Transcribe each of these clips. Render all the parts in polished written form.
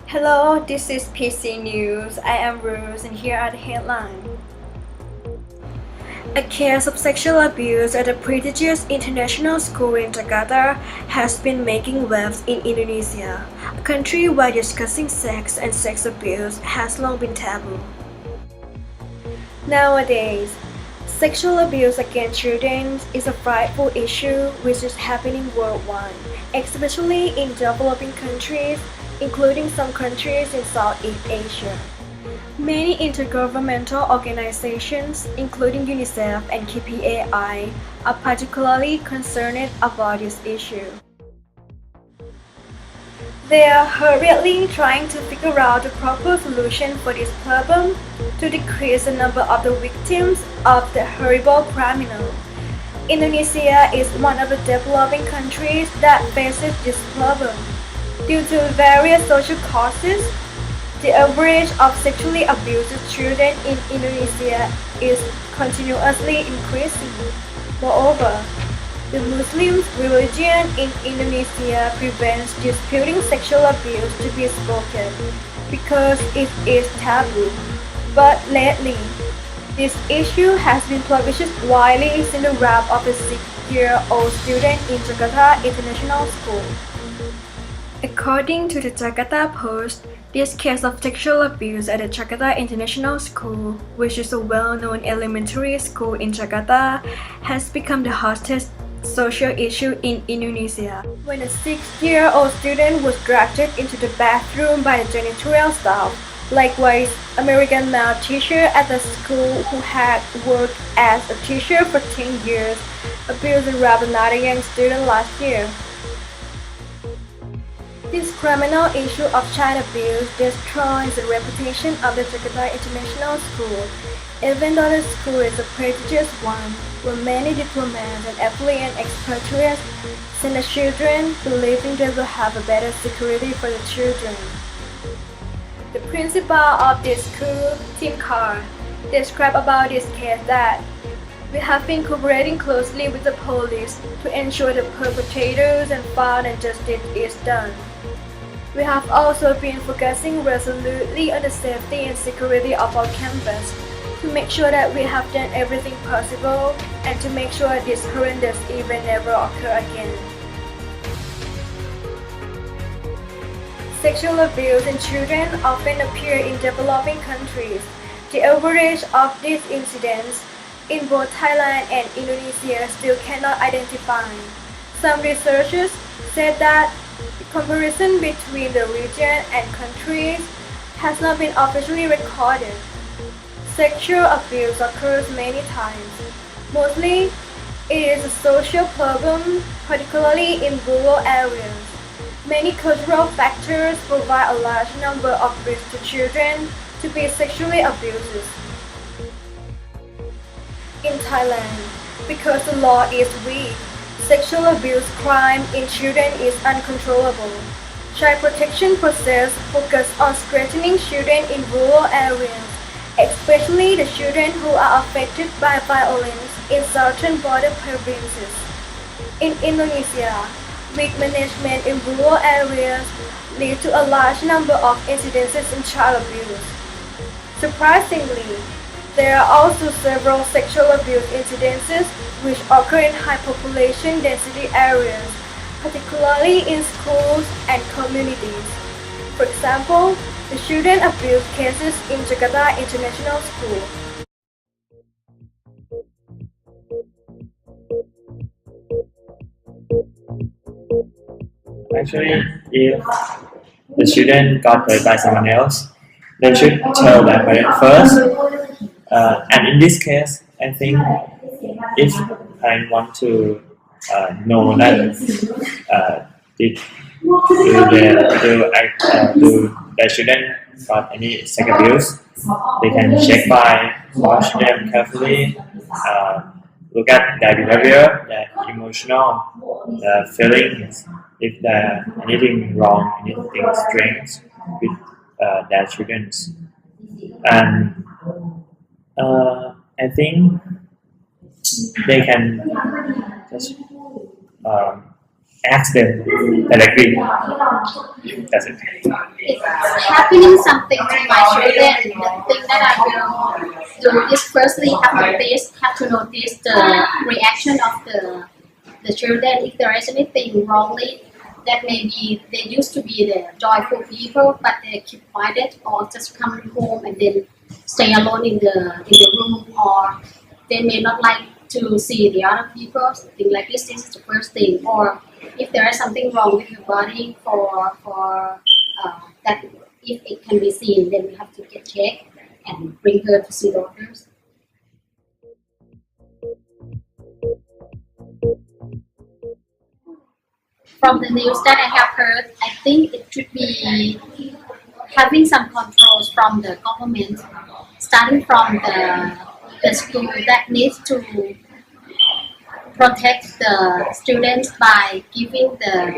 Hello, this is PC News. I am Rose, and here are the headlines. A case of sexual abuse at a prestigious international school in Jakarta has been making waves in Indonesia, a country where discussing sex and sex abuse has long been taboo. Nowadays, sexual abuse against children is a frightful issue which is happening worldwide, especially in developing countries, including some countries in Southeast Asia. Many intergovernmental organizations, including UNICEF and KPAI, are particularly concerned about this issue. They are hurriedly trying to figure out the proper solution for this problem to decrease the number of the victims of the horrible criminal. Indonesia is one of the developing countries that faces this problem. Due to various social causes, the average of sexually abused children in Indonesia is continuously increasing. Moreover, the Muslim religion in Indonesia prevents disputing sexual abuse to be spoken because it is taboo. But lately, this issue has been published widely since the rape of a 6-year-old student in Jakarta International School. According to the Jakarta Post, this case of sexual abuse at the Jakarta International School, which is a well-known elementary school in Jakarta, has become the hottest social issue in Indonesia. When a 6-year-old student was dragged into the bathroom by the janitorial staff, likewise, American male teacher at the school who had worked as a teacher for 10 years abused and raped another young student last year. This criminal issue of child abuse destroys the reputation of the Jakarta International School, even though the school is a prestigious one, where many diplomats and affluent expatriates send their children, believing they will have a better security for the children. The principal of this school, Tim Carr, described about this case that we have been cooperating closely with the police to ensure the perpetrators and found and justice is done. We have also been focusing resolutely on the safety and security of our campus to make sure that we have done everything possible and to make sure this horrendous event never occur again. Sexual abuse in children often appear in developing countries. The average of these incidents in both Thailand and Indonesia still cannot identify. Some researchers said that the comparison between the region and countries has not been officially recorded. Sexual abuse occurs many times. Mostly, it is a social problem, particularly in rural areas. Many cultural factors provide a large number of risks to children to be sexually abused. In Thailand, because the law is weak, sexual abuse crime in children is uncontrollable. Child protection process focus on strengthening children in rural areas, especially the children who are affected by violence in certain border provinces. In Indonesia, weak management in rural areas lead to a large number of incidences in child abuse. Surprisingly, there are also several sexual abuse incidences which occur in high population density areas, particularly in schools and communities. For example, the children abuse cases in Jakarta International School. Actually, if the student got hurt by someone else, they should tell their parent first. And in this case, I think if parents want to know that did do their children got any sex abuse, they can check by watch them carefully, look at their behavior, their emotional, their feelings, if there's anything wrong, anything strange with their children. And I think they can just ask them directly. That's it. It's happening something to my children. The thing that I will do is firstly have to notice the reaction of the children. If there is anything wrongly, that maybe they used to be the joyful people, but they keep quiet or just come home and then stay alone in the room, or they may not like to see the other people. Something like this is the first thing. Or if there is something wrong with your body, for that if it can be seen, then we have to get checked and bring her to see doctors. From the news that I have heard, I think it should be having some controls from the government, starting from the school that needs to protect the students by giving the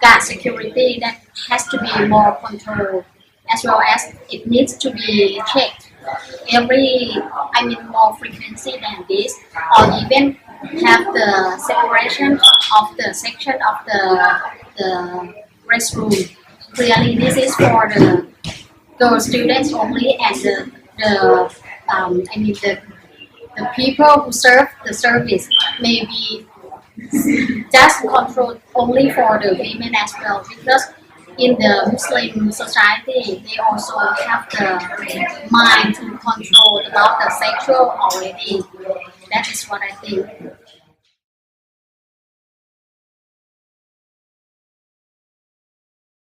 guard security that has to be more controlled, as well as it needs to be checked more frequency than this, or even have the separation of the section of the restroom. Clearly, this is for the girl students only, and the people who serve the service may be just controlled only for the women as well, because in the Muslim society they also have the mind to control about the sexual already. That is what I think.